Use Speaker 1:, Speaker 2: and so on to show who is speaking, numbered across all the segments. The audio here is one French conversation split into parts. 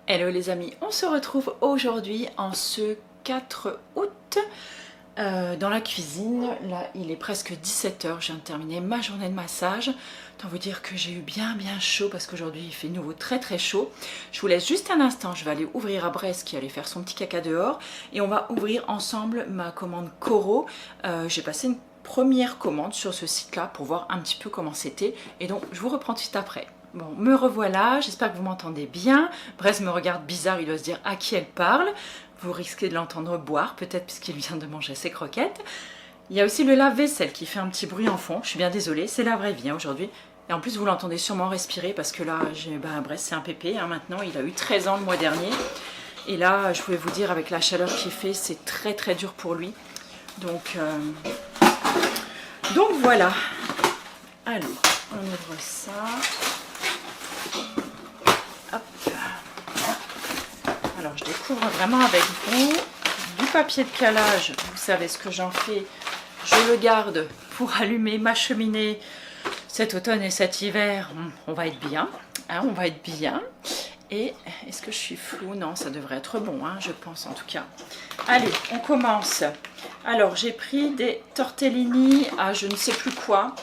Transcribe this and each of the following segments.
Speaker 1: Hello les amis, on se retrouve aujourd'hui en ce 4 août dans la cuisine. Là il est presque 17 h, je viens de terminer ma journée de massage. Autant vous dire que j'ai eu bien chaud parce qu'aujourd'hui il fait de nouveau très chaud. Je vous laisse juste un instant, je vais aller ouvrir à Brest qui allait faire son petit caca dehors. Et on va ouvrir ensemble ma commande Coro. J'ai passé une première commande sur ce site là pour voir un petit peu comment c'était. Et donc je vous reprends tout de suite après. Bon, me revoilà, j'espère que vous m'entendez bien. Brest me regarde bizarre, il doit se dire à qui elle parle. Vous risquez de l'entendre boire, peut-être puisqu'il vient de manger ses croquettes. Il y a aussi le lave-vaisselle qui fait un petit bruit en fond, je suis bien désolée, c'est la vraie vie hein, aujourd'hui. Et en plus vous l'entendez sûrement respirer parce que là, Brest c'est un pépé hein, maintenant, il a eu 13 ans le mois dernier. Et là, je pouvais vous dire avec la chaleur qu'il fait, c'est très dur pour lui. Donc voilà. Allez, on ouvre ça. Alors je découvre vraiment avec vous du papier de calage. Vous savez ce que j'en fais. Je le garde pour allumer ma cheminée cet automne et cet hiver. On va être bien. Hein, on va être bien. Et est-ce que je suis floue? Non, ça devrait être bon, hein, je pense en tout cas. Allez, on commence. Alors j'ai pris des tortellini à je ne sais plus quoi.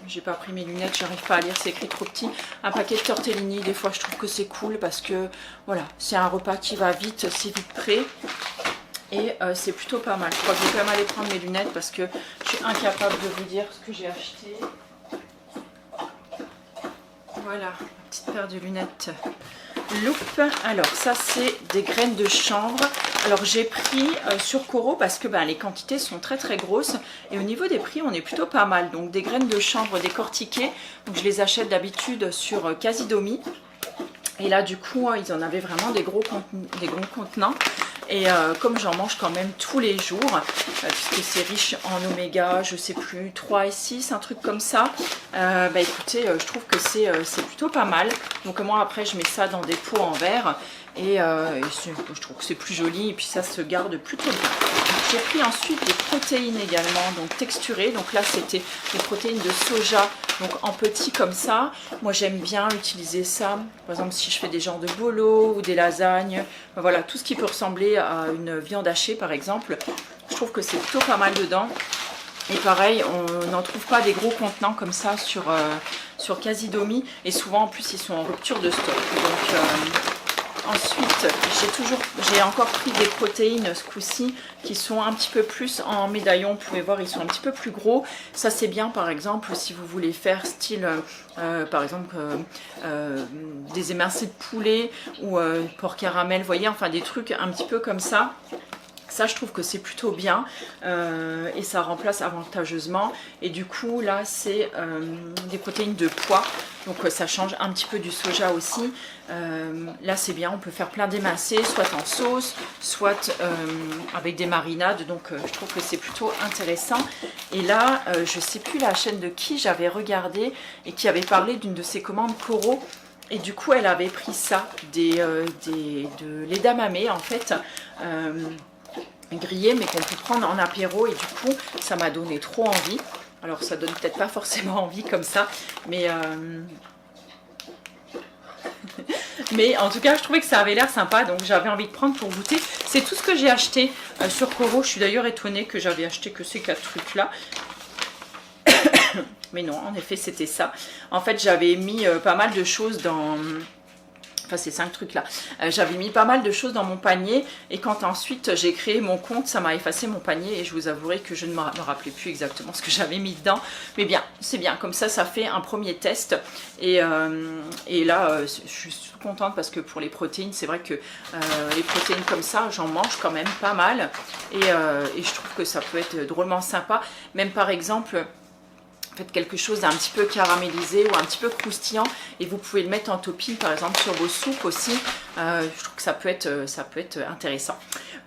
Speaker 1: J'ai pas pris mes lunettes, j'arrive pas à lire, c'est écrit trop petit. Un paquet de tortellini, des fois je trouve que c'est cool parce que voilà, c'est un repas qui va vite, c'est vite prêt. Et c'est plutôt pas mal. Je crois que je vais quand même aller prendre mes lunettes parce que je suis incapable de vous dire ce que j'ai acheté. Voilà, ma petite paire de lunettes loupe. Alors ça c'est des graines de chanvre. Alors j'ai pris sur Coro parce que les quantités sont très grosses et au niveau des prix on est plutôt pas mal. Donc des graines de chanvre décortiquées, donc je les achète d'habitude sur Casidomi. Et là du coup ils en avaient vraiment des gros contenants. Et comme j'en mange quand même tous les jours, puisque c'est riche en oméga, je sais plus, 3 et 6, un truc comme ça, écoutez, je trouve que c'est plutôt pas mal. Donc moi après je mets ça dans des pots en verre et je trouve que c'est plus joli et puis ça se garde plutôt bien. J'ai pris ensuite des protéines également, donc texturées. Donc là c'était des protéines de soja, donc en petits comme ça. Moi j'aime bien utiliser ça, par exemple si je fais des genres de bolo ou des lasagnes, voilà, tout ce qui peut ressembler à une viande hachée par exemple. Je trouve que c'est plutôt pas mal dedans. Et pareil, on n'en trouve pas des gros contenants comme ça sur Casidomi. Et souvent en plus ils sont en rupture de stock. Donc ensuite, j'ai encore pris des protéines ce coup-ci qui sont un petit peu plus en médaillon. Vous pouvez voir, ils sont un petit peu plus gros. Ça, c'est bien, par exemple, si vous voulez faire style, par exemple, des émincés de poulet ou porc caramel, vous voyez, enfin des trucs un petit peu comme ça. Ça, je trouve que c'est plutôt bien et ça remplace avantageusement. Et du coup, là, c'est des protéines de pois. Donc, ça change un petit peu du soja aussi. Là, c'est bien. On peut faire plein d'émincés, soit en sauce, soit avec des marinades. Donc, je trouve que c'est plutôt intéressant. Et là, je ne sais plus la chaîne de qui j'avais regardé et qui avait parlé d'une de ses commandes Coro. Et du coup, elle avait pris ça, de l'edamame en fait. Grillé mais qu'on peut prendre en apéro et du coup ça m'a donné trop envie. Alors ça donne peut-être pas forcément envie comme ça mais mais en tout cas je trouvais que ça avait l'air sympa donc j'avais envie de prendre pour goûter. C'est tout ce que j'ai acheté sur Coro. Je suis d'ailleurs étonnée que j'avais acheté que ces 4 trucs là. Mais non, en effet c'était ça. En fait j'avais mis pas mal de choses dans... Enfin ces 5 trucs là, j'avais mis pas mal de choses dans mon panier et quand ensuite j'ai créé mon compte, ça m'a effacé mon panier et je vous avouerai que je ne me rappelais plus exactement ce que j'avais mis dedans. Mais bien, c'est bien, comme ça fait un premier test et là je suis contente parce que pour les protéines, c'est vrai que les protéines comme ça, j'en mange quand même pas mal et je trouve que ça peut être drôlement sympa, même par exemple... Faites quelque chose d'un petit peu caramélisé ou un petit peu croustillant et vous pouvez le mettre en topping par exemple sur vos soupes aussi. Je trouve que ça peut être intéressant.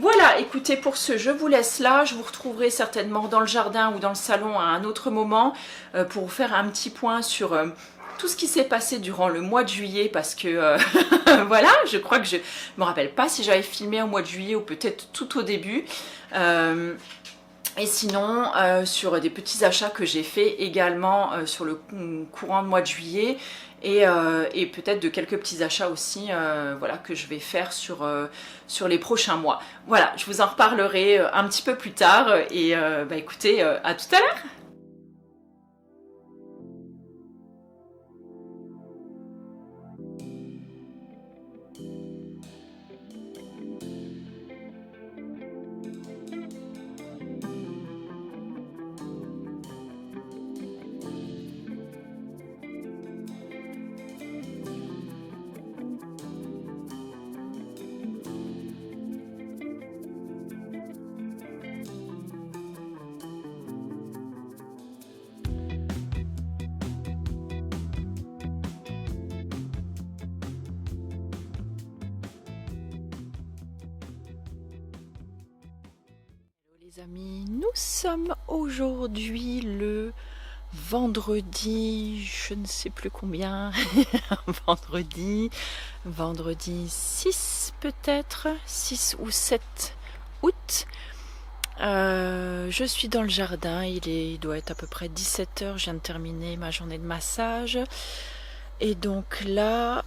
Speaker 1: Voilà, écoutez, pour ce je vous laisse là. Je vous retrouverai certainement dans le jardin ou dans le salon à un autre moment pour vous faire un petit point sur tout ce qui s'est passé durant le mois de juillet parce que voilà, je crois que je me rappelle pas si j'avais filmé au mois de juillet ou peut-être tout au début. Et sinon, sur des petits achats que j'ai fait également sur le courant de mois de juillet. et peut-être de quelques petits achats aussi voilà, que je vais faire sur les prochains mois. Voilà, je vous en reparlerai un petit peu plus tard et bah, écoutez, à tout à l'heure. Les amis, nous sommes aujourd'hui le vendredi, je ne sais plus combien, vendredi 6 peut-être, 6 ou 7 août. Je suis dans le jardin, il doit être à peu près 17 heures, je viens de terminer ma journée de massage. Et donc là,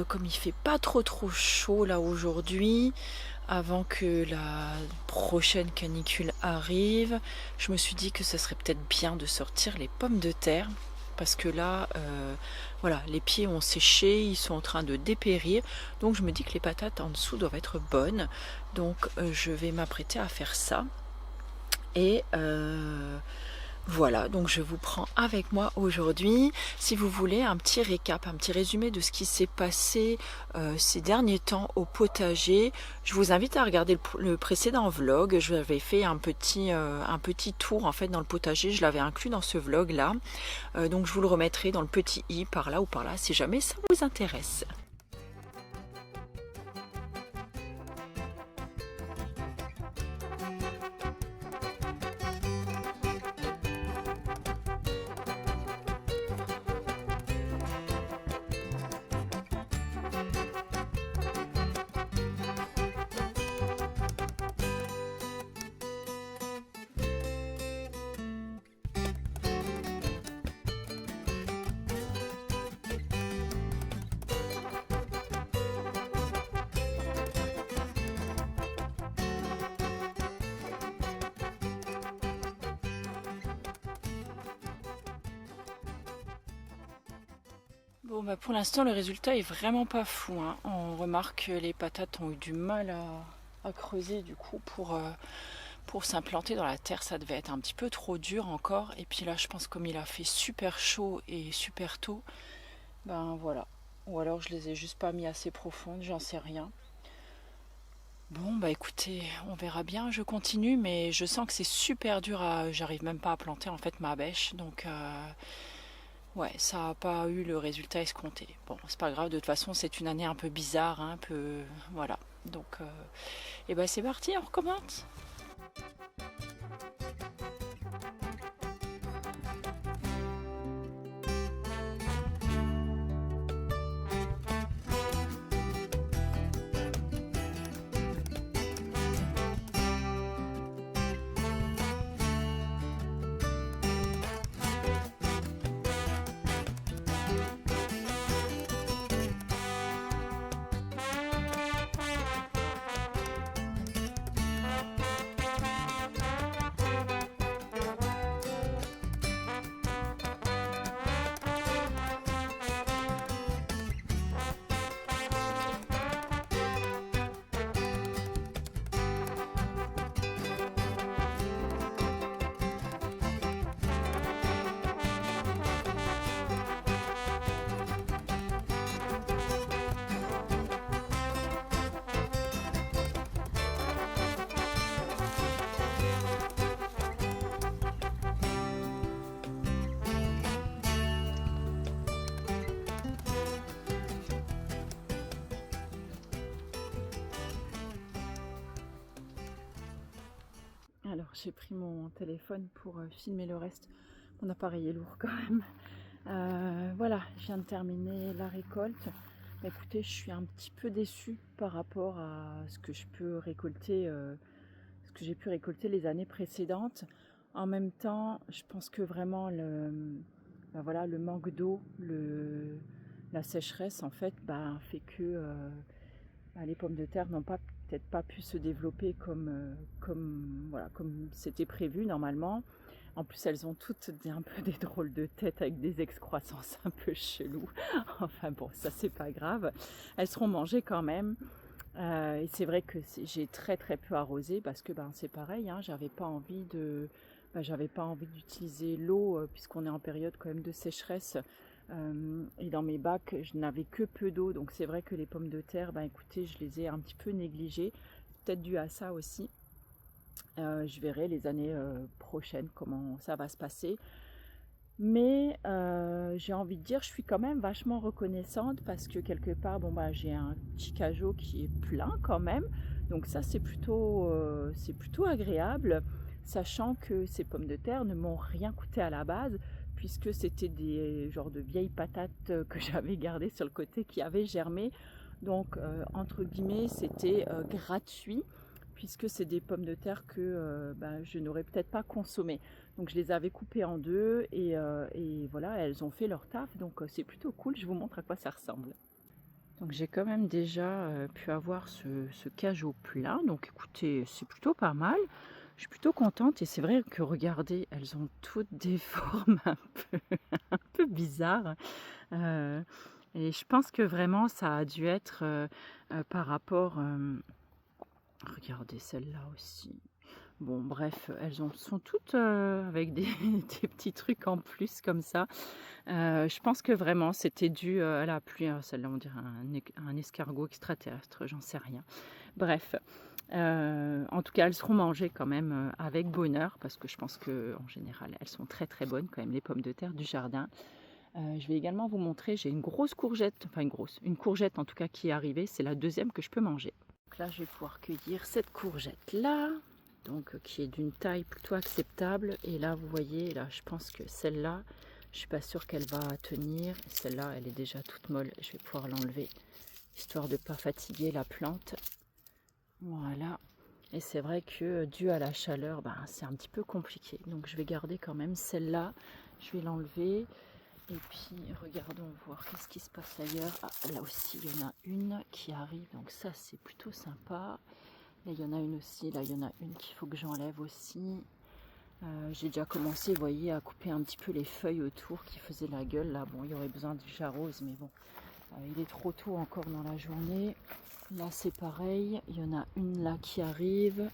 Speaker 1: comme il fait pas trop chaud là aujourd'hui, avant que la prochaine canicule arrive, je me suis dit que ce serait peut-être bien de sortir les pommes de terre parce que là, voilà, les pieds ont séché, ils sont en train de dépérir, donc je me dis que les patates en dessous doivent être bonnes, donc je vais m'apprêter à faire ça. Et voilà, donc je vous prends avec moi aujourd'hui. Si vous voulez un petit récap, un petit résumé de ce qui s'est passé ces derniers temps au potager, je vous invite à regarder le précédent vlog. Je l'avais fait un petit tour en fait dans le potager, je l'avais inclus dans ce vlog là. Donc je vous le remettrai dans le petit i par là ou par là si jamais ça vous intéresse. Bon bah pour l'instant le résultat est vraiment pas fou, hein. On remarque que les patates ont eu du mal à creuser du coup pour s'implanter dans la terre, ça devait être un petit peu trop dur encore. Et puis là je pense comme il a fait super chaud et super tôt, ben voilà. Ou alors je les ai juste pas mis assez profondes, j'en sais rien. Bon bah écoutez, on verra bien, je continue mais je sens que c'est super dur j'arrive même pas à planter en fait ma bêche, donc ouais, ça n'a pas eu le résultat escompté. Bon, c'est pas grave, de toute façon, c'est une année un peu bizarre, hein, un peu... Voilà. Donc, et ben c'est parti, on recommence. Alors, j'ai pris mon téléphone pour filmer le reste. Mon appareil est lourd quand même. Voilà, je viens de terminer la récolte. Écoutez, je suis un petit peu déçue par rapport à ce que je peux récolter, ce que j'ai pu récolter les années précédentes. En même temps, je pense que vraiment ben voilà, le manque d'eau, la sécheresse en fait fait que les pommes de terre n'ont peut-être pas pu se développer comme c'était prévu normalement. En plus, elles ont toutes un peu des drôles de tête avec des excroissances un peu chelous. Enfin bon, ça c'est pas grave. Elles seront mangées quand même. Et c'est vrai que j'ai très très peu arrosé parce que c'est pareil, hein, j'avais pas envie d'utiliser l'eau puisqu'on est en période quand même de sécheresse. Et dans mes bacs, je n'avais que peu d'eau, donc c'est vrai que les pommes de terre, écoutez, je les ai un petit peu négligées. Peut-être dû à ça aussi. Je verrai les années prochaines comment ça va se passer. Mais j'ai envie de dire, je suis quand même vachement reconnaissante parce que quelque part, j'ai un petit cajot qui est plein quand même. Donc ça, c'est plutôt agréable, sachant que ces pommes de terre ne m'ont rien coûté à la base, puisque c'était des genres de vieilles patates que j'avais gardées sur le côté qui avaient germé. Donc, entre guillemets, c'était gratuit, puisque c'est des pommes de terre que je n'aurais peut-être pas consommées. Donc je les avais coupées en deux et voilà, elles ont fait leur taf, donc c'est plutôt cool. Je vous montre à quoi ça ressemble. Donc j'ai quand même déjà pu avoir ce cajot plein, donc écoutez, c'est plutôt pas mal. Je suis plutôt contente et c'est vrai que regardez, elles ont toutes des formes un peu bizarres. Et je pense que vraiment ça a dû être par rapport... regardez celle-là aussi. Bon, bref, elles sont toutes avec des petits trucs en plus comme ça. Je pense que vraiment c'était dû à la pluie. Celle-là, on dirait un escargot extraterrestre, j'en sais rien. Bref, en tout cas, elles seront mangées quand même avec bonheur parce que je pense que en général, elles sont très très bonnes quand même, les pommes de terre du jardin. Je vais également vous montrer, j'ai une grosse courgette, enfin une courgette en tout cas qui est arrivée. C'est la deuxième que je peux manger. Donc là, je vais pouvoir cueillir cette courgette-là, donc qui est d'une taille plutôt acceptable. Et là, vous voyez, là, je pense que celle-là, je suis pas sûre qu'elle va tenir. Celle-là, elle est déjà toute molle. Je vais pouvoir l'enlever, histoire de ne pas fatiguer la plante. Voilà. Et c'est vrai que dû à la chaleur, c'est un petit peu compliqué. Donc je vais garder quand même celle-là. Je vais l'enlever. Et puis, regardons voir qu'est-ce qui se passe ailleurs. Ah, là aussi, il y en a une qui arrive. Donc ça, c'est plutôt sympa. Là, il y en a une aussi. Là, il y en a une qu'il faut que j'enlève aussi. J'ai déjà commencé, vous voyez, à couper un petit peu les feuilles autour qui faisaient la gueule. Là, bon, il y aurait besoin du j'arrose, mais bon, il est trop tôt encore dans la journée. Là, c'est pareil. Il y en a une là qui arrive.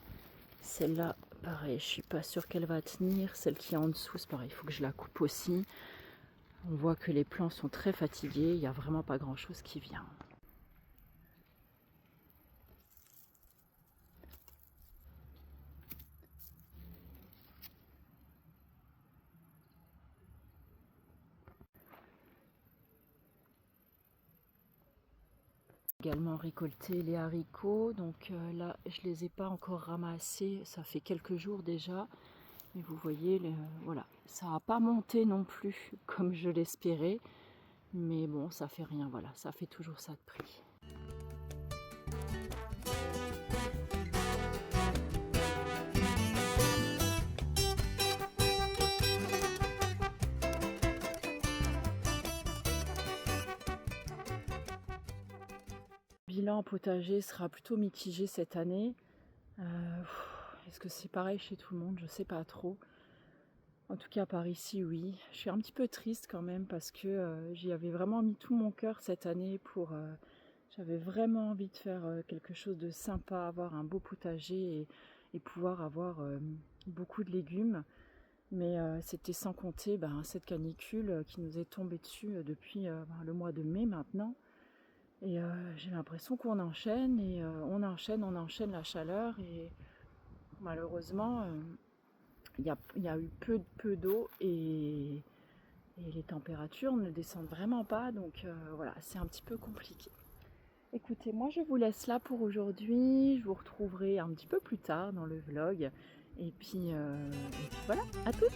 Speaker 1: Celle-là, pareil, je suis pas sûre qu'elle va tenir. Celle qui est en dessous, c'est pareil, il faut que je la coupe aussi. On voit que les plants sont très fatigués, il n'y a vraiment pas grand chose qui vient. Également récolté les haricots, donc là je les ai pas encore ramassés, ça fait quelques jours déjà. Mais vous voyez, voilà, ça n'a pas monté non plus comme je l'espérais. Mais bon, ça fait rien, voilà, ça fait toujours ça de prix. Le bilan potager sera plutôt mitigé cette année. Est-ce que c'est pareil chez tout le monde? Je sais pas trop. En tout cas par ici, oui. Je suis un petit peu triste quand même parce que j'y avais vraiment mis tout mon cœur cette année pour... j'avais vraiment envie de faire quelque chose de sympa, avoir un beau potager et pouvoir avoir beaucoup de légumes. Mais c'était sans compter cette canicule qui nous est tombée dessus depuis le mois de mai maintenant. Et j'ai l'impression qu'on enchaîne et on enchaîne la chaleur et malheureusement il y a eu peu d'eau et les températures ne descendent vraiment pas, donc voilà, c'est un petit peu compliqué. Écoutez, moi je vous laisse là pour aujourd'hui, je vous retrouverai un petit peu plus tard dans le vlog et puis voilà, à toutes.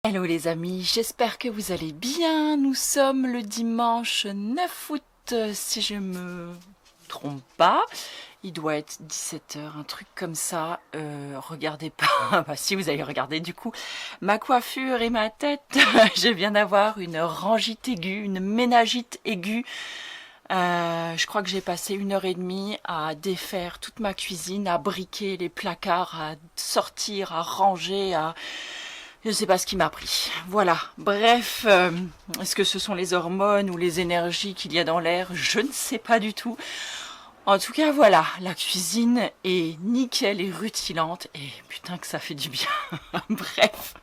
Speaker 1: Hello les amis, j'espère que vous allez bien. Nous sommes le dimanche 9 août, si je me trompe pas. Il doit être 17 h, un truc comme ça. Regardez pas, bah, si vous allez regarder du coup, ma coiffure et ma tête. Je viens d'avoir une rangite aiguë, une ménagite aiguë. Je crois que j'ai passé 1 h 30 à défaire toute ma cuisine, à briquer les placards, à sortir, à ranger, à... Je ne sais pas ce qui m'a pris. Voilà. Bref, est-ce que ce sont les hormones ou les énergies qu'il y a dans l'air? Je ne sais pas du tout. En tout cas, voilà. La cuisine est nickel et rutilante. Et putain que ça fait du bien. Bref.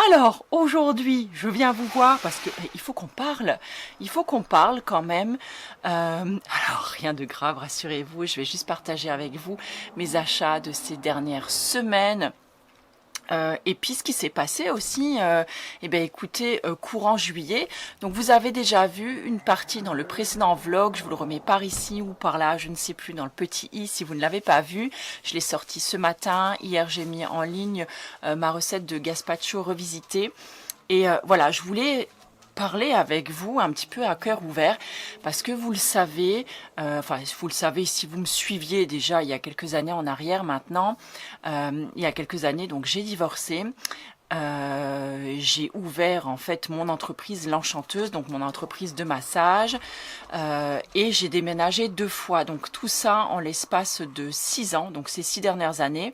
Speaker 1: Alors, aujourd'hui, je viens vous voir parce que il faut qu'on parle. Il faut qu'on parle quand même. Alors, rien de grave, rassurez-vous. Je vais juste partager avec vous mes achats de ces dernières semaines. Et puis ce qui s'est passé aussi, eh bien écoutez, courant juillet, donc vous avez déjà vu une partie dans le précédent vlog, je vous le remets par ici ou par là, je ne sais plus, dans le petit i si vous ne l'avez pas vu. Je l'ai sorti ce matin, hier j'ai mis en ligne ma recette de gazpacho revisitée. Et voilà, je voulais parler avec vous un petit peu à cœur ouvert parce que vous le savez, enfin vous le savez si vous me suiviez déjà il y a quelques années en arrière maintenant, il y a quelques années donc j'ai divorcé. J'ai ouvert en fait mon entreprise l'Enchanteuse, donc mon entreprise de massage, et j'ai déménagé 2 fois, donc tout ça en l'espace de 6 ans, donc ces 6 dernières années.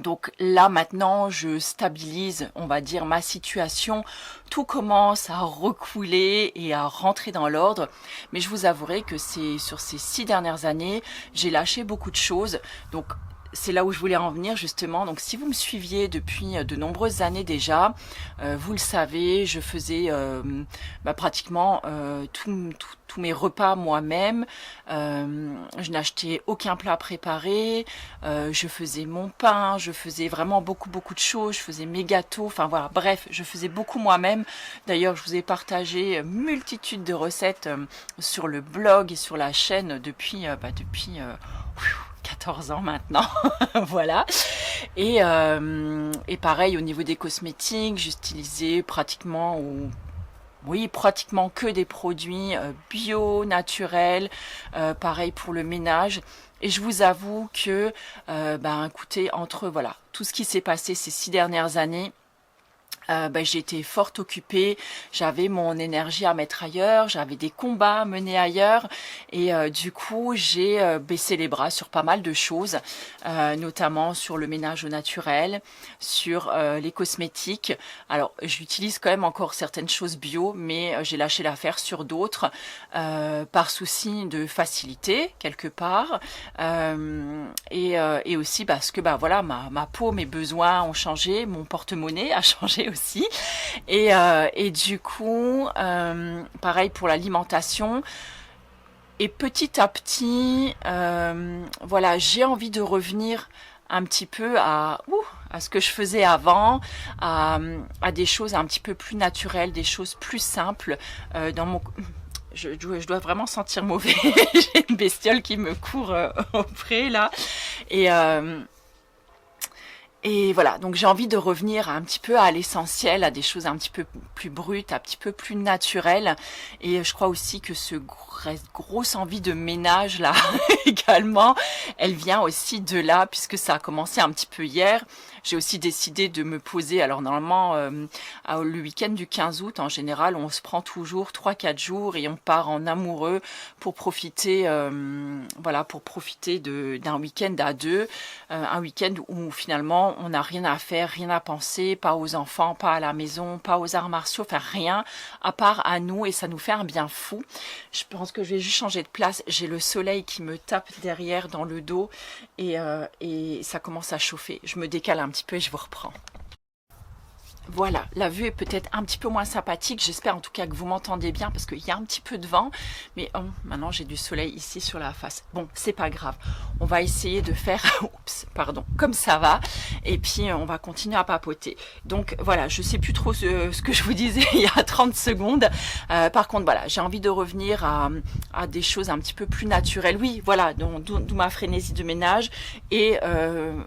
Speaker 1: Donc là maintenant je stabilise, on va dire, ma situation, tout commence à recouler et à rentrer dans l'ordre, mais je vous avouerai que c'est sur ces 6 dernières années, j'ai lâché beaucoup de choses, donc c'est là où je voulais en venir justement. Donc si vous me suiviez depuis de nombreuses années déjà, vous le savez, je faisais pratiquement tous mes repas moi-même. Je n'achetais aucun plat préparé. Je faisais mon pain, je faisais vraiment beaucoup de choses. Je faisais mes gâteaux. Enfin voilà, bref, je faisais beaucoup moi-même. D'ailleurs, je vous ai partagé multitude de recettes sur le blog et sur la chaîne depuis 14 ans maintenant. Voilà. Et pareil au niveau des cosmétiques, j'utilisais pratiquement que des produits bio, naturels, pareil pour le ménage. Et je vous avoue que écoutez, entre voilà tout ce qui s'est passé ces 6 dernières années, j'ai été fort occupée, j'avais mon énergie à mettre ailleurs, j'avais des combats à mener ailleurs et du coup j'ai baissé les bras sur pas mal de choses, notamment sur le ménage au naturel, sur les cosmétiques. Alors j'utilise quand même encore certaines choses bio, mais j'ai lâché l'affaire sur d'autres par souci de facilité quelque part, et aussi parce que voilà, ma peau, mes besoins ont changé, mon porte-monnaie a changé aussi, et du coup pareil pour l'alimentation. Et petit à petit voilà, j'ai envie de revenir un petit peu à ce que je faisais avant, à des choses un petit peu plus naturelles, des choses plus simples. Dans mon je dois vraiment sentir mauvais. J'ai une bestiole qui me court auprès là, et voilà, donc j'ai envie de revenir un petit peu à l'essentiel, à des choses un petit peu plus brutes, un petit peu plus naturelles. Et je crois aussi que grosse envie de ménage là également, elle vient aussi de là, puisque ça a commencé un petit peu hier. J'ai aussi décidé de me poser. Alors normalement, le week-end du 15 août, en général, on se prend toujours 3-4 jours et on part en amoureux pour profiter, pour profiter d'un week-end à deux, un week-end où finalement on n'a rien à faire, rien à penser, pas aux enfants, pas à la maison, pas aux arts martiaux, enfin rien à part à nous, et ça nous fait un bien fou. Je pense que je vais juste changer de place. J'ai le soleil qui me tape derrière dans le dos et ça commence à chauffer. Je me décale un petit peu et je vous reprends. Voilà, la vue est peut-être un petit peu moins sympathique. J'espère en tout cas que vous m'entendez bien parce qu'il y a un petit peu de vent. Mais maintenant j'ai du soleil ici sur la face. Bon, c'est pas grave. On va essayer de faire, comme ça va. Et puis on va continuer à papoter. Donc voilà, je sais plus trop ce que je vous disais il y a 30 secondes. Par contre, voilà, j'ai envie de revenir à des choses un petit peu plus naturelles. Oui, voilà, d'où ma frénésie de ménage et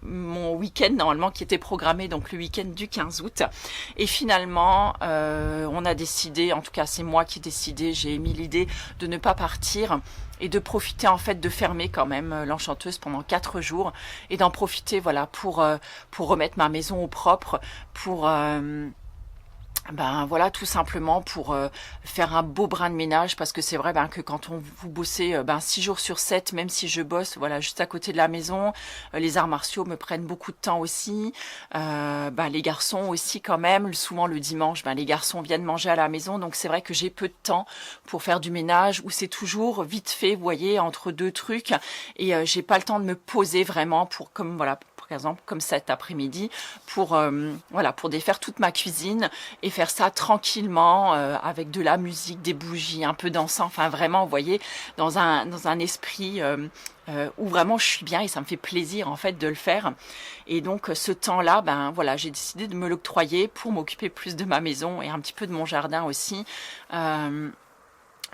Speaker 1: mon week-end normalement qui était programmé, donc le week-end du 15 août. Et finalement, on a décidé, en tout cas c'est moi qui ai décidé, j'ai émis l'idée de ne pas partir et de profiter en fait de fermer quand même l'Enchanteuse pendant 4 jours et d'en profiter voilà pour remettre ma maison au propre, pour ben voilà, tout simplement pour faire un beau brin de ménage, parce que c'est vrai que quand vous bossez 6 jours sur 7, même si je bosse voilà juste à côté de la maison, les arts martiaux me prennent beaucoup de temps aussi, les garçons aussi quand même, souvent le dimanche les garçons viennent manger à la maison, donc c'est vrai que j'ai peu de temps pour faire du ménage, ou c'est toujours vite fait, vous voyez, entre 2 trucs, et j'ai pas le temps de me poser vraiment pour, comme voilà, par exemple comme cet après-midi, pour pour défaire toute ma cuisine et faire ça tranquillement avec de la musique, des bougies, un peu d'encens, enfin vraiment, vous voyez, dans un esprit où vraiment je suis bien et ça me fait plaisir en fait de le faire. Et donc ce temps-là, voilà, j'ai décidé de me l'octroyer pour m'occuper plus de ma maison et un petit peu de mon jardin aussi.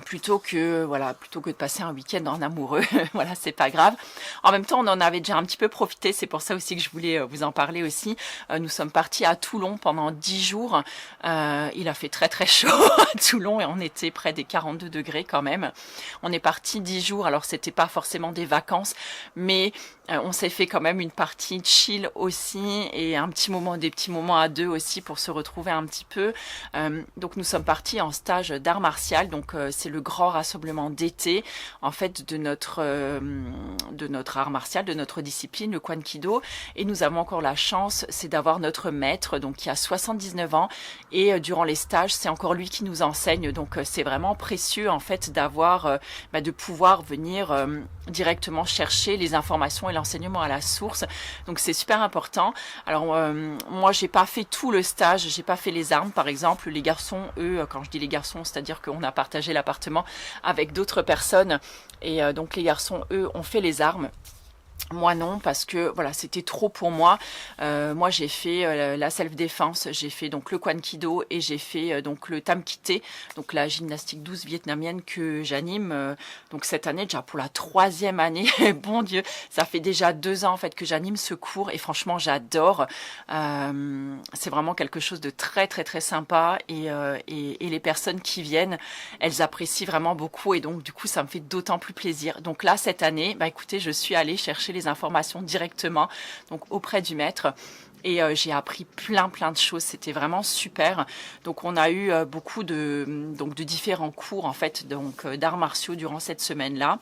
Speaker 1: Plutôt que de passer un week-end en amoureux. Voilà, c'est pas grave. En même temps, on en avait déjà un petit peu profité, c'est pour ça aussi que je voulais vous en parler aussi. Nous sommes partis à Toulon pendant 10 jours. Il a fait très très chaud à Toulon et on était près des 42 degrés quand même. On est parti 10 jours, alors c'était pas forcément des vacances, mais on s'est fait quand même une partie chill aussi, et des petits moments à deux aussi pour se retrouver un petit peu. Donc nous sommes partis en stage d'art martial, donc c'est le grand rassemblement d'été en fait de notre art martial, de notre discipline, le Kwan Kido. Et nous avons encore la chance, c'est d'avoir notre maître, donc qui a 79 ans, et durant les stages c'est encore lui qui nous enseigne, donc c'est vraiment précieux en fait d'avoir de pouvoir venir directement chercher les informations et l'enseignement à la source, donc c'est super important. Alors moi j'ai pas fait tout le stage, j'ai pas fait les armes par exemple. Les garçons, eux, quand je dis les garçons, c'est à dire qu'on a partagé l'appartement avec d'autres personnes, et donc les garçons, eux, ont fait les armes. Moi non, parce que voilà, c'était trop pour moi. Moi j'ai fait la self-défense, j'ai fait donc le Kwan Kido et j'ai fait donc le Tam Kite, donc la gymnastique douce vietnamienne que j'anime donc cette année déjà pour la 3e année. Bon Dieu, ça fait déjà 2 ans en fait que j'anime ce cours et franchement j'adore. C'est vraiment quelque chose de très très très sympa, et les personnes qui viennent, elles apprécient vraiment beaucoup, et donc du coup ça me fait d'autant plus plaisir. Donc là cette année, écoutez, je suis allée chercher les informations directement donc auprès du maître, et j'ai appris plein de choses, c'était vraiment super. Donc on a eu beaucoup de différents cours en fait, donc d'arts martiaux durant cette semaine-là,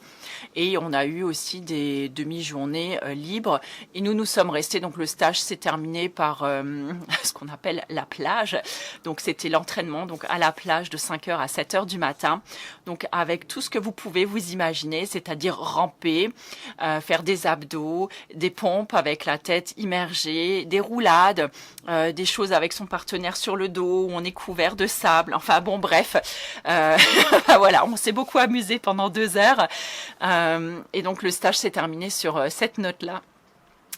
Speaker 1: et on a eu aussi des demi-journées libres, et nous sommes restés, donc le stage s'est terminé par ce qu'on appelle la plage, donc c'était l'entraînement donc à la plage de 5h à 7h du matin, donc avec tout ce que vous pouvez vous imaginer, c'est-à-dire ramper, faire des abdos, des pompes avec la tête immergée, des roulades, des choses avec son partenaire sur le dos, où on est couvert de sable, enfin bon bref, voilà, on s'est beaucoup amusé pendant 2 heures, et donc le stage s'est terminé sur cette note-là.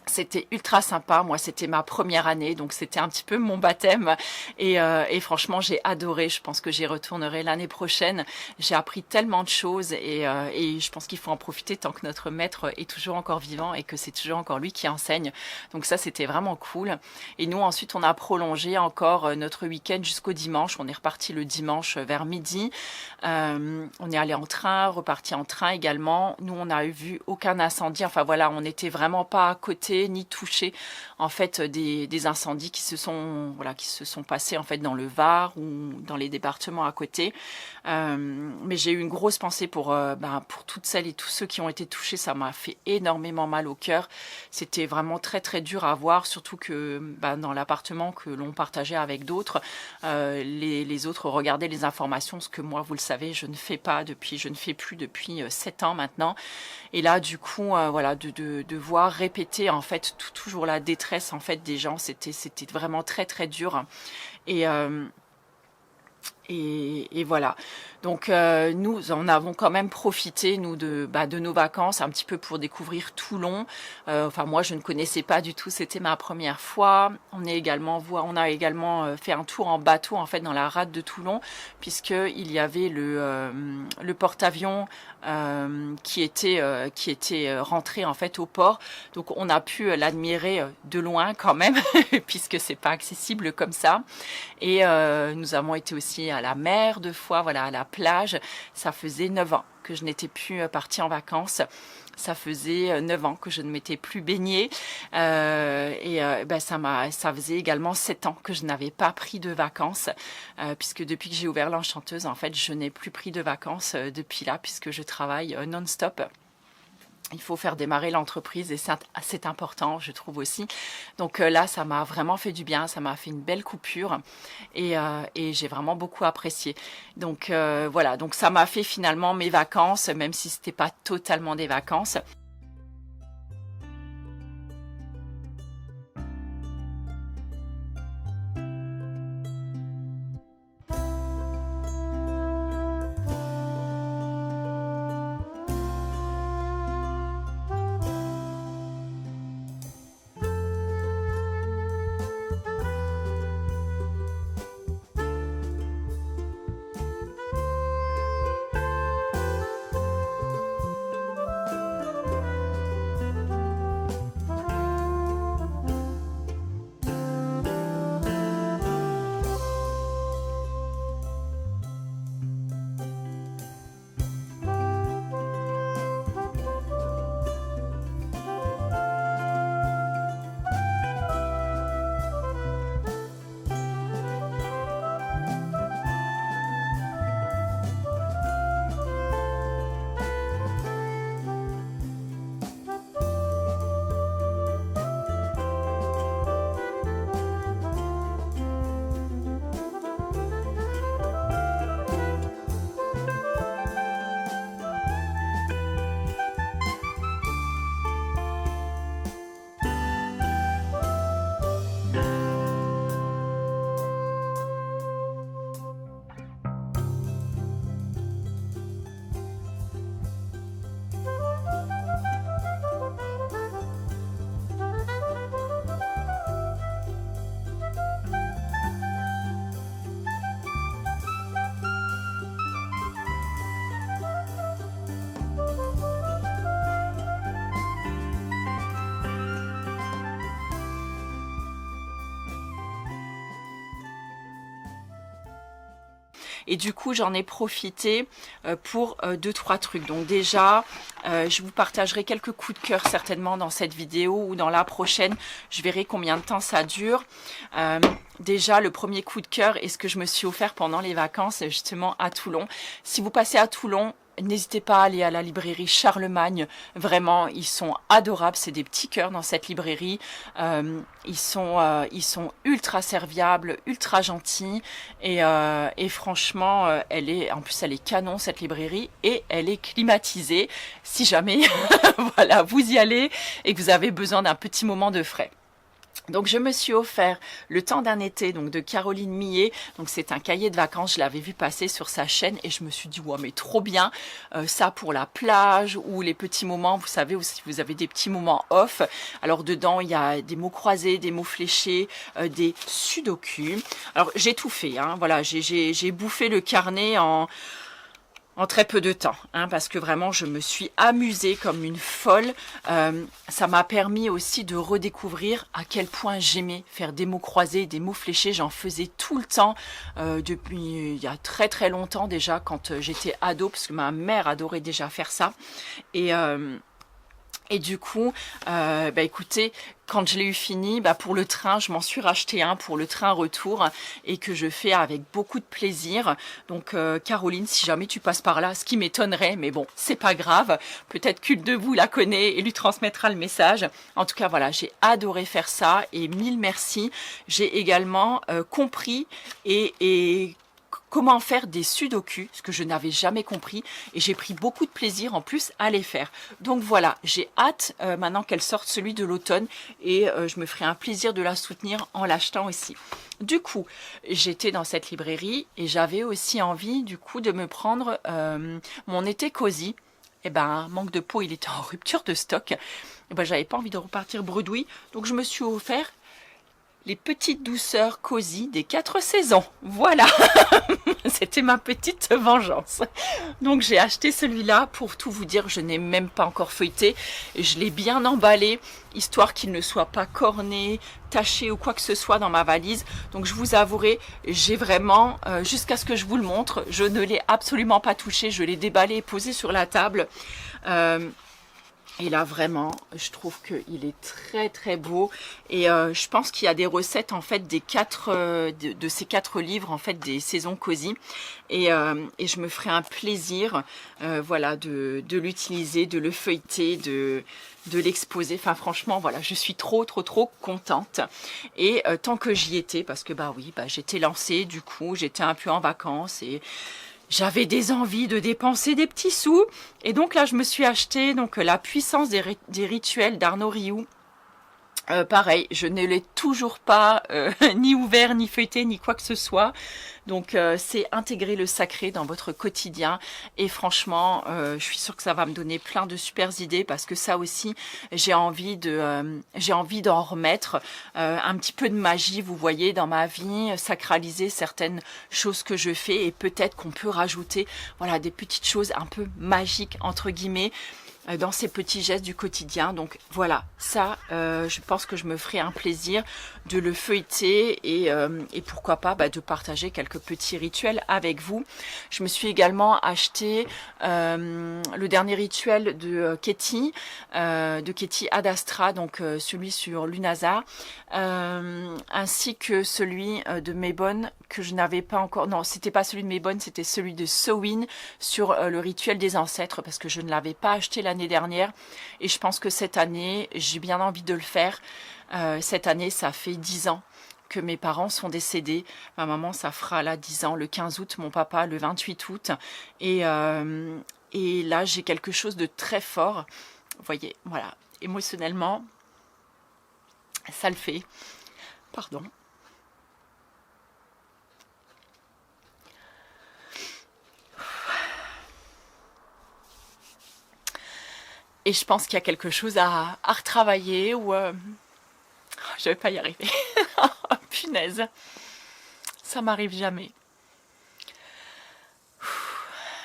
Speaker 1: C'était ultra sympa, moi c'était ma première année, donc c'était un petit peu mon baptême, et franchement j'ai adoré. Je pense que j'y retournerai l'année prochaine. J'ai appris tellement de choses, et je pense qu'il faut en profiter tant que notre maître est toujours encore vivant et que c'est toujours encore lui qui enseigne. Donc ça c'était vraiment cool. Et nous ensuite on a prolongé encore notre week-end jusqu'au dimanche. On est reparti le dimanche vers midi. On est allé en train, reparti en train également. Nous on n'a vu aucun incendie, enfin voilà, on n'était vraiment pas à côté ni touché en fait des incendies qui se sont passés en fait dans le Var ou dans les départements à côté. Mais j'ai eu une grosse pensée pour toutes celles et tous ceux qui ont été touchés. Ça m'a fait énormément mal au cœur. C'était vraiment très très dur à voir, surtout que dans l'appartement que l'on partageait avec d'autres, les autres regardaient les informations, ce que moi, vous le savez, je ne fais plus depuis 7 ans maintenant. Et là du coup de voir répéter en fait toujours la détresse en fait des gens, c'était vraiment très très dur, et Et voilà. Donc nous en avons quand même profité, nous, de nos vacances, un petit peu pour découvrir Toulon. Enfin, moi, je ne connaissais pas du tout, c'était ma première fois. On a également fait un tour en bateau, en fait, dans la rade de Toulon, puisqu'il y avait le porte-avions qui était rentré, en fait, au port. Donc, on a pu l'admirer de loin, quand même, puisque c'est pas accessible comme ça. Et nous avons été aussi à la mer 2 fois, voilà, à la plage. Ça faisait 9 ans que je n'étais plus partie en vacances. Ça faisait 9 ans que je ne m'étais plus baignée. Ça faisait également 7 ans que je n'avais pas pris de vacances. Puisque depuis que j'ai ouvert l'Enchanteuse, en fait, je n'ai plus pris de vacances depuis là, puisque je travaille non-stop. Il faut faire démarrer l'entreprise et c'est important, je trouve aussi. Donc là, ça m'a vraiment fait du bien, ça m'a fait une belle coupure et j'ai vraiment beaucoup apprécié. Donc voilà, donc ça m'a fait finalement mes vacances, même si c'était pas totalement des vacances. Et du coup, j'en ai profité pour 2-3 trucs. Donc déjà, je vous partagerai quelques coups de cœur certainement dans cette vidéo ou dans la prochaine. Je verrai combien de temps ça dure. Déjà, le premier coup de cœur est ce que je me suis offert pendant les vacances, justement à Toulon. Si vous passez à Toulon, n'hésitez pas à aller à la librairie Charlemagne. Vraiment, ils sont adorables. C'est des petits cœurs dans cette librairie. Ils sont ultra serviables, ultra gentils. Et franchement, en plus, elle est canon, cette librairie. Et elle est climatisée. Si jamais, voilà, vous y allez et que vous avez besoin d'un petit moment de frais. Donc je me suis offert Le temps d'un été, donc de Caroline Millet. Donc c'est un cahier de vacances, je l'avais vu passer sur sa chaîne et je me suis dit ouais mais trop bien, ça pour la plage ou les petits moments, vous savez aussi vous avez des petits moments off. Alors dedans il y a des mots croisés, des mots fléchés, des sudoku. Alors j'ai tout fait, hein, voilà, j'ai bouffé le carnet en très peu de temps, hein, parce que vraiment je me suis amusée comme une folle. Ça m'a permis aussi de redécouvrir à quel point j'aimais faire des mots croisés, des mots fléchés. J'en faisais tout le temps depuis il y a très très longtemps déjà, quand j'étais ado, parce que ma mère adorait déjà faire ça. Et du coup, écoutez, quand je l'ai eu fini, pour le train, je m'en suis racheté un pour le train retour et que je fais avec beaucoup de plaisir. Donc Caroline, si jamais tu passes par là, ce qui m'étonnerait, mais bon, c'est pas grave. Peut-être qu'une de vous la connaît et lui transmettra le message. En tout cas, voilà, j'ai adoré faire ça et mille merci. J'ai également compris et comment faire des sudoku, ce que je n'avais jamais compris, et j'ai pris beaucoup de plaisir en plus à les faire. Donc voilà, j'ai hâte maintenant qu'elle sorte celui de l'automne, et je me ferai un plaisir de la soutenir en l'achetant aussi. Du coup, j'étais dans cette librairie et j'avais aussi envie du coup de me prendre mon été cosy. Et ben, manque de peau, il était en rupture de stock. Et ben, j'avais pas envie de repartir bredouille, donc je me suis offert les petites douceurs cosy des 4 saisons. Voilà, c'était ma petite vengeance. Donc j'ai acheté celui-là, pour tout vous dire, je n'ai même pas encore feuilleté. Je l'ai bien emballé, histoire qu'il ne soit pas corné, taché ou quoi que ce soit dans ma valise. Donc je vous avouerai, j'ai vraiment, jusqu'à ce que je vous le montre, je ne l'ai absolument pas touché. Je l'ai déballé et posé sur la table. Et là vraiment, je trouve qu'il est très très beau, et je pense qu'il y a des recettes en fait des de ces 4 livres en fait des saisons cosy, et je me ferai un plaisir voilà de l'utiliser, de le feuilleter, de l'exposer. Enfin franchement voilà, je suis trop contente, et tant que j'y étais, parce que bah oui, bah j'étais lancée, du coup j'étais un peu en vacances et j'avais des envies de dépenser des petits sous, et donc là je me suis acheté donc La puissance des rituels d'Arnaud Rioux. Pareil, je ne l'ai toujours pas ni ouvert, ni feuilleté, ni quoi que ce soit. Donc c'est intégrer le sacré dans votre quotidien, et franchement je suis sûre que ça va me donner plein de super idées, parce que ça aussi j'ai envie d'en remettre un petit peu de magie, vous voyez, dans ma vie, sacraliser certaines choses que je fais, et peut-être qu'on peut rajouter voilà des petites choses un peu magiques entre guillemets dans ces petits gestes du quotidien. Donc voilà, ça je pense que je me ferai un plaisir de le feuilleter, et pourquoi pas bah, de partager quelques petits rituels avec vous. Je me suis également acheté le dernier rituel de Katie Ad Astra, donc celui sur Lunasa, ainsi que celui de Mabon, que je n'avais pas encore, non c'était pas celui de Mabon, c'était celui de Sowin sur le rituel des ancêtres, parce que je ne l'avais pas acheté l'année dernière, et je pense que cette année j'ai bien envie de le faire. Cette année ça fait 10 ans que mes parents sont décédés. Ma maman, ça fera là 10 ans le 15 août, mon papa le 28 août, et là j'ai quelque chose de très fort, vous voyez, voilà, émotionnellement ça le fait, pardon. Et je pense qu'il y a quelque chose à retravailler, ou je vais pas y arriver. Oh, punaise, ça m'arrive jamais.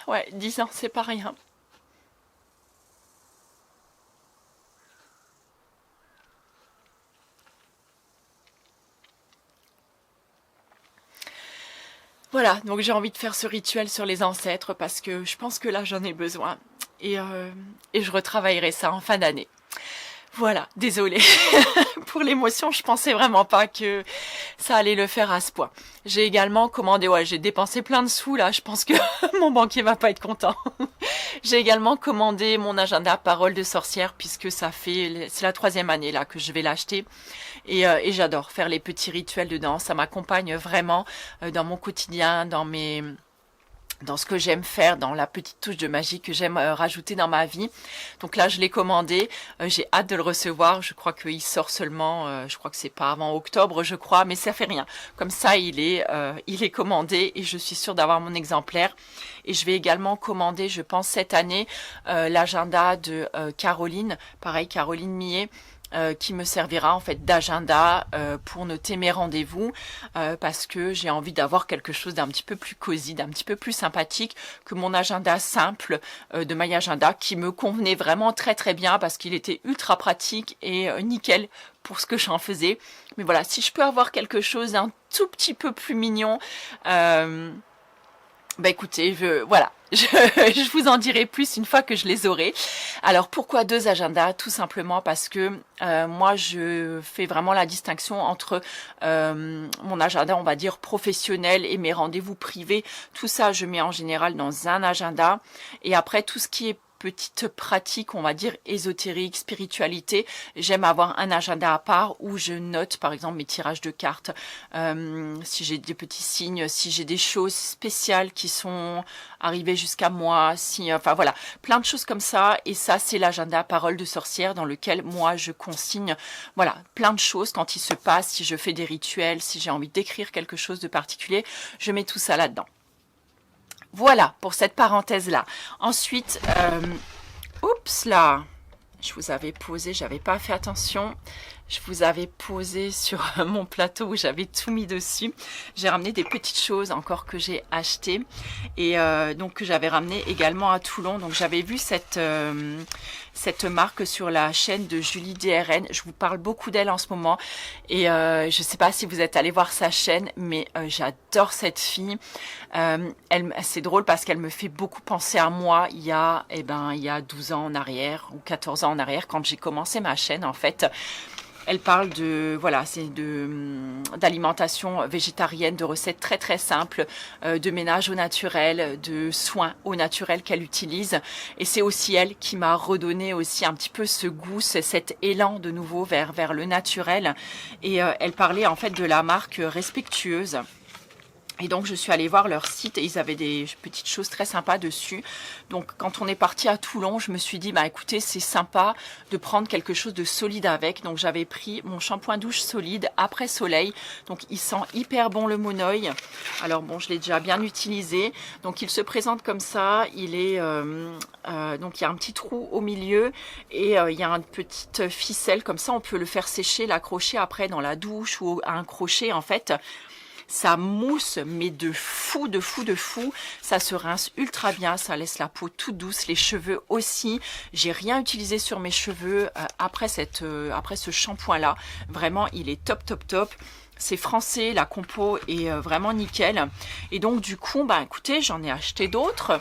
Speaker 1: Ouais, 10 ans, c'est pas rien. Voilà, donc j'ai envie de faire ce rituel sur les ancêtres, parce que je pense que là j'en ai besoin, et je retravaillerai ça en fin d'année. Voilà, désolée pour l'émotion, je pensais vraiment pas que ça allait le faire à ce point. J'ai également commandé, ouais, j'ai dépensé plein de sous là, je pense que mon banquier va pas être content. J'ai également commandé mon agenda Parole de sorcière, puisque ça fait, c'est la 3e année là que je vais l'acheter, et j'adore faire les petits rituels dedans, ça m'accompagne vraiment dans mon quotidien, dans ce que j'aime faire, dans la petite touche de magie que j'aime rajouter dans ma vie. Donc là, je l'ai commandé, j'ai hâte de le recevoir. Je crois qu'il sort seulement, je crois que c'est pas avant octobre, je crois, mais ça fait rien. Comme ça, il est commandé, et je suis sûre d'avoir mon exemplaire. Et je vais également commander, je pense, cette année, l'agenda de Caroline, pareil, Caroline Millet, qui me servira en fait d'agenda pour noter mes rendez-vous, parce que j'ai envie d'avoir quelque chose d'un petit peu plus cosy, d'un petit peu plus sympathique que mon agenda simple de My Agenda, qui me convenait vraiment très bien, parce qu'il était ultra pratique et nickel pour ce que j'en faisais. Mais voilà, si je peux avoir quelque chose d'un tout petit peu plus mignon, bah écoutez, voilà, je vous en dirai plus une fois que je les aurai. Alors pourquoi 2 agendas? Tout simplement parce que moi je fais vraiment la distinction entre mon agenda, on va dire professionnel, et mes rendez-vous privés. Tout ça je mets en général dans un agenda, et après tout ce qui est petite pratique, on va dire ésotérique, spiritualité, j'aime avoir un agenda à part où je note par exemple mes tirages de cartes, si j'ai des petits signes, si j'ai des choses spéciales qui sont arrivées jusqu'à moi, si, enfin voilà, plein de choses comme ça. Et ça, c'est l'agenda Parole de sorcière dans lequel moi je consigne, voilà, plein de choses quand il se passe, si je fais des rituels, si j'ai envie d'écrire quelque chose de particulier, je mets tout ça là-dedans. Voilà pour cette parenthèse-là. Ensuite, oups là, je vous avais posé, j'avais pas fait attention. Je vous avais posé sur mon plateau où j'avais tout mis dessus. J'ai ramené des petites choses encore que j'ai achetées et donc que j'avais ramené également à Toulon. Donc j'avais vu cette marque sur la chaîne de Julie DRN. Je vous parle beaucoup d'elle en ce moment et je ne sais pas si vous êtes allé voir sa chaîne, mais j'adore cette fille. C'est drôle parce qu'elle me fait beaucoup penser à moi il y a 12 ans en arrière ou 14 ans en arrière quand j'ai commencé ma chaîne en fait. Elle parle de, voilà, c'est d'alimentation végétarienne, de recettes très très simples, de ménage au naturel, de soins au naturel qu'elle utilise. Et c'est aussi elle qui m'a redonné aussi un petit peu ce goût, cet élan de nouveau vers le naturel. Et elle parlait en fait de la marque Respectueuse. Et donc, je suis allée voir leur site et ils avaient des petites choses très sympas dessus. Donc, quand on est parti à Toulon, je me suis dit, bah écoutez, c'est sympa de prendre quelque chose de solide avec. Donc, j'avais pris mon shampoing douche solide après soleil. Donc, il sent hyper bon le monoeil. Alors, bon, je l'ai déjà bien utilisé. Donc, il se présente comme ça. Il est, donc, il y a un petit trou au milieu et il y a une petite ficelle comme ça. On peut le faire sécher, l'accrocher après dans la douche ou à un crochet en fait. Ça mousse, mais de fou, de fou, de fou. Ça se rince ultra bien, ça laisse la peau toute douce, les cheveux aussi. J'ai rien utilisé sur mes cheveux après ce shampoing-là. Vraiment, il est top, top, top. C'est français, la compo est vraiment nickel. Et donc du coup, bah écoutez, j'en ai acheté d'autres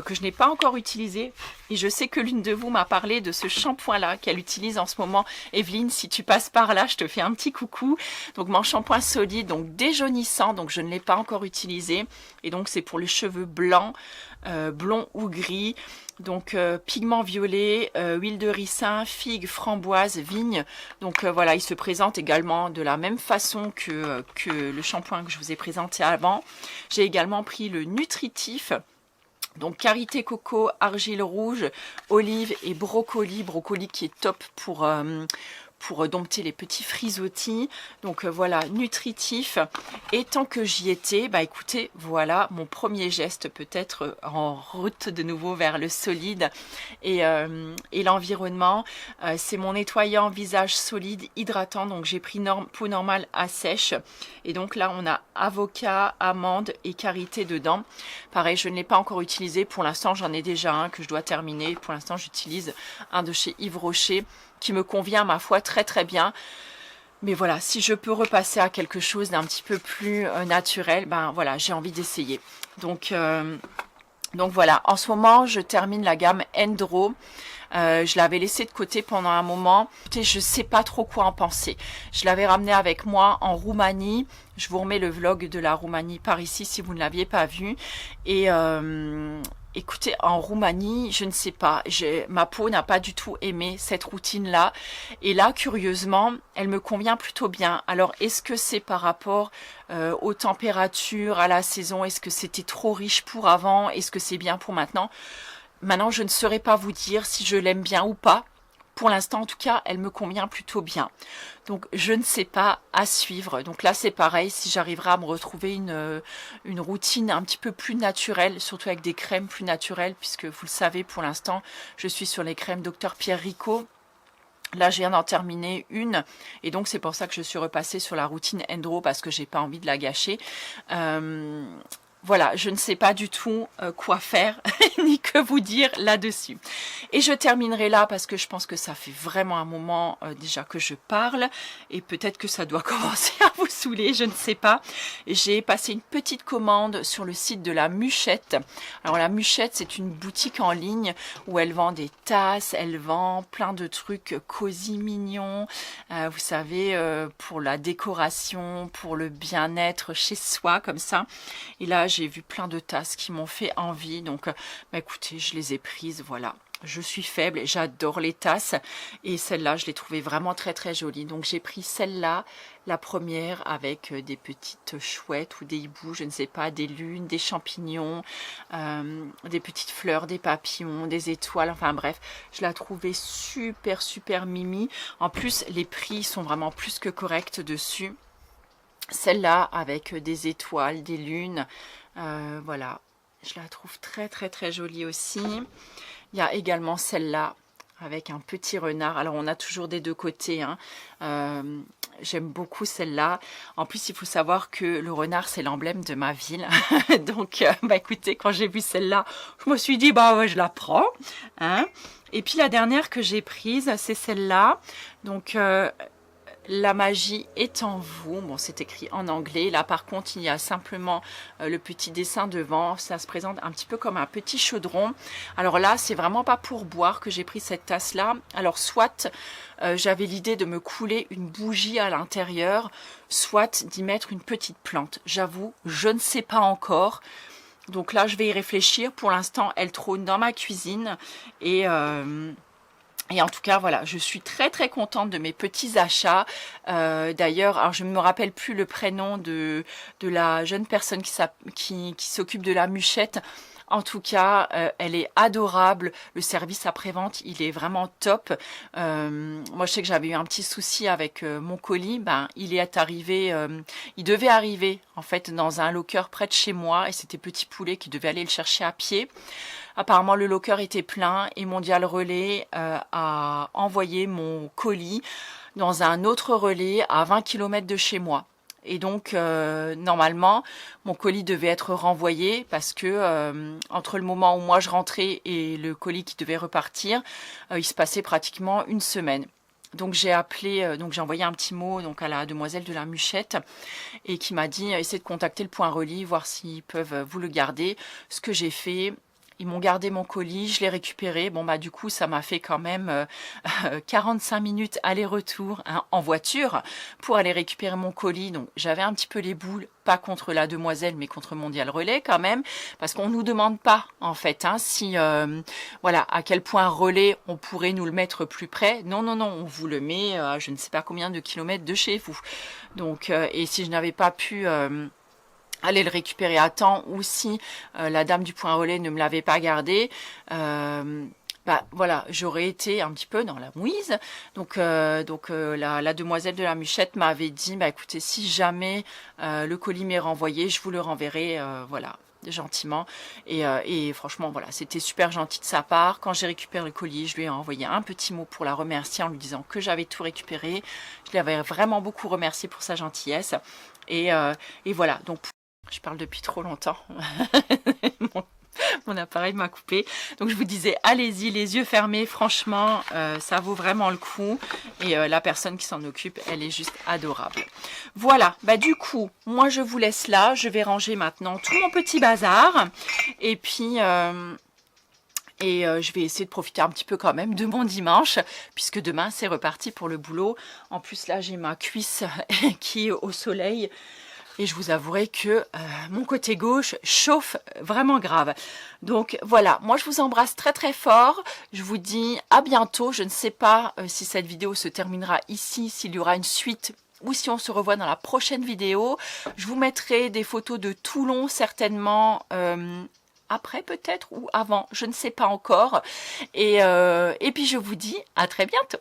Speaker 1: que je n'ai pas encore utilisées. Et je sais que l'une de vous m'a parlé de ce shampoing-là qu'elle utilise en ce moment. Evelyne, si tu passes par là, je te fais un petit coucou. Donc mon shampoing solide, donc déjaunissant, donc je ne l'ai pas encore utilisé. Et donc c'est pour les cheveux blancs, blonds ou gris. Donc pigment violet, huile de ricin, figue, framboise, vigne. Donc voilà, il se présente également de la même façon que le shampoing que je vous ai présenté avant. J'ai également pris le nutritif. Donc karité coco, argile rouge, olive et brocoli. Brocoli qui est top pour dompter les petits frisottis. Donc voilà, nutritif. Et tant que j'y étais, bah écoutez, voilà mon premier geste peut-être en route de nouveau vers le solide et l'environnement. C'est mon nettoyant visage solide, hydratant. Donc j'ai pris peau normale à sèche. Et donc là, on a avocat, amande et karité dedans. Pareil, je ne l'ai pas encore utilisé. Pour l'instant, j'en ai déjà un que je dois terminer. Pour l'instant, j'utilise un de chez Yves Rocher qui me convient, ma foi, très très bien. Mais voilà, si je peux repasser à quelque chose d'un petit peu plus naturel, ben voilà, j'ai envie d'essayer. Donc voilà, en ce moment, je termine la gamme Endro. Je l'avais laissé de côté pendant un moment. Écoutez, je sais pas trop quoi en penser. Je l'avais ramené avec moi en Roumanie. Je vous remets le vlog de la Roumanie par ici si vous ne l'aviez pas vu. Et écoutez, en Roumanie, je ne sais pas, ma peau n'a pas du tout aimé cette routine-là. Et là, curieusement, elle me convient plutôt bien. Alors, est-ce que c'est par rapport aux températures, à la saison? Est-ce que c'était trop riche pour avant? Est-ce que c'est bien pour maintenant? Maintenant, je ne saurais pas vous dire si je l'aime bien ou pas. Pour l'instant, en tout cas, elle me convient plutôt bien. Donc, je ne sais pas, à suivre. Donc là, c'est pareil, si j'arriverai à me retrouver une routine un petit peu plus naturelle, surtout avec des crèmes plus naturelles, puisque vous le savez, pour l'instant, je suis sur les crèmes Dr Pierre Rico. Là, je viens d'en terminer une, et donc c'est pour ça que je suis repassée sur la routine Endro, parce que j'ai pas envie de la gâcher. Voilà, je ne sais pas du tout quoi faire ni que vous dire là-dessus. Et je terminerai là parce que je pense que ça fait vraiment un moment déjà que je parle et peut-être que ça doit commencer à vous saouler, je ne sais pas. J'ai passé une petite commande sur le site de la Muchette. Alors la Muchette, c'est une boutique en ligne où elle vend des tasses, elle vend plein de trucs cosy mignons, vous savez, pour la décoration, pour le bien-être chez soi comme ça. Et là, j'ai vu plein de tasses qui m'ont fait envie, donc bah, écoutez, je les ai prises, voilà. je suis faible, j'adore les tasses et celle-là je l'ai trouvée vraiment très très jolie, donc j'ai pris celle-là, la première, avec des petites chouettes ou des hiboux, je ne sais pas, des lunes, des champignons, des petites fleurs, des papillons, des étoiles, enfin bref, je la trouvais super super mimi. En plus les prix sont vraiment plus que corrects dessus. Celle-là avec des étoiles, des lunes, voilà, je la trouve très très très jolie aussi. Il y a également celle-là avec un petit renard. Alors on a toujours des deux côtés, hein. J'aime beaucoup celle-là. En plus il faut savoir que le renard c'est l'emblème de ma ville. Donc bah écoutez, quand j'ai vu celle-là, je me suis dit bah ouais, je la prends, hein. Et puis la dernière que j'ai prise, c'est celle-là. Donc la magie est en vous. Bon, c'est écrit en anglais. Là, par contre, il y a simplement le petit dessin devant. Ça se présente un petit peu comme un petit chaudron. Alors là, c'est vraiment pas pour boire que j'ai pris cette tasse-là. Alors, soit j'avais l'idée de me couler une bougie à l'intérieur, soit d'y mettre une petite plante. J'avoue, je ne sais pas encore. Donc là, je vais y réfléchir. Pour l'instant, elle trône dans ma cuisine. Et en tout cas, voilà, je suis très très contente de mes petits achats. D'ailleurs, alors je ne me rappelle plus le prénom de la jeune personne qui s'occupe de la muchette. En tout cas, elle est adorable. Le service après-vente, il est vraiment top. Moi, je sais que j'avais eu un petit souci avec mon colis. Ben, il devait arriver en fait dans un locker près de chez moi. Et c'était Petit Poulet qui devait aller le chercher à pied. Apparemment, le locker était plein et Mondial Relais a envoyé mon colis dans un autre relais à 20 km de chez moi. Et donc, normalement, mon colis devait être renvoyé parce que entre le moment où moi je rentrais et le colis qui devait repartir, il se passait pratiquement une semaine. Donc j'ai appelé, donc j'ai envoyé un petit mot donc à la demoiselle de la Muchette et qui m'a dit essayez de contacter le point relis, voir s'ils peuvent vous le garder. Ce que j'ai fait. Ils m'ont gardé mon colis, je l'ai récupéré. Bon bah du coup ça m'a fait quand même 45 minutes aller-retour hein, en voiture pour aller récupérer mon colis. Donc j'avais un petit peu les boules, pas contre la demoiselle mais contre Mondial Relais quand même, parce qu'on nous demande pas en fait hein, si voilà à quel point relais on pourrait nous le mettre plus près. Non non non, on vous le met à je ne sais pas combien de kilomètres de chez vous. Donc et si je n'avais pas pu aller le récupérer à temps ou si la dame du point relais ne me l'avait pas gardé, bah voilà, j'aurais été un petit peu dans la mouise. Donc la demoiselle de la Muchette m'avait dit bah écoutez, si jamais le colis m'est renvoyé, je vous le renverrai voilà gentiment et franchement voilà, c'était super gentil de sa part. Quand j'ai récupéré le colis, je lui ai envoyé un petit mot pour la remercier en lui disant que j'avais tout récupéré. Je l'avais vraiment beaucoup remercié pour sa gentillesse et voilà, donc je parle depuis trop longtemps. Mon appareil m'a coupé. Donc je vous disais, allez-y, les yeux fermés. Franchement, ça vaut vraiment le coup. Et la personne qui s'en occupe, elle est juste adorable. Voilà. Bah du coup, moi je vous laisse là. Je vais ranger maintenant tout mon petit bazar. Et puis... je vais essayer de profiter un petit peu quand même de mon dimanche, puisque demain c'est reparti pour le boulot. En plus là j'ai ma cuisse qui est au soleil. Et je vous avouerai que mon côté gauche chauffe vraiment grave. Donc voilà, moi je vous embrasse très très fort. Je vous dis à bientôt. Je ne sais pas si cette vidéo se terminera ici, s'il y aura une suite ou si on se revoit dans la prochaine vidéo. Je vous mettrai des photos de Toulon certainement après peut-être ou avant. Je ne sais pas encore. Et puis je vous dis à très bientôt.